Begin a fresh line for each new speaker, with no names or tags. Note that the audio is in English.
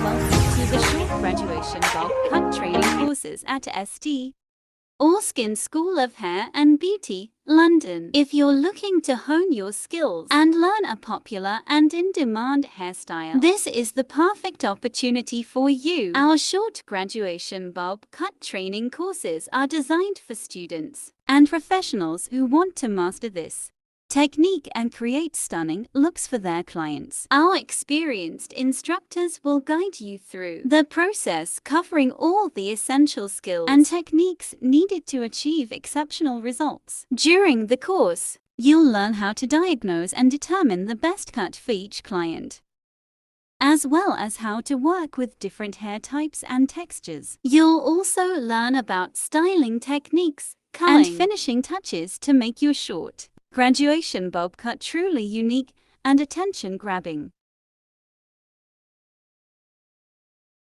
Welcome to the short graduation bob cut training courses at St. Orskyn School of Hair and Beauty, London. If you're looking to hone your skills and learn a popular and in-demand hairstyle, this is the perfect opportunity for you. Our short graduation bob cut training courses are designed for students and professionals who want to master this technique and create stunning looks for their clients. Our experienced instructors will guide you through the process, covering all the essential skills and techniques needed to achieve exceptional results. During the course, you'll learn how to diagnose and determine the best cut for each client, as well as how to work with different hair types and textures. You'll also learn about styling techniques, culling, and finishing touches to make your short graduation bob cut truly unique and attention-grabbing.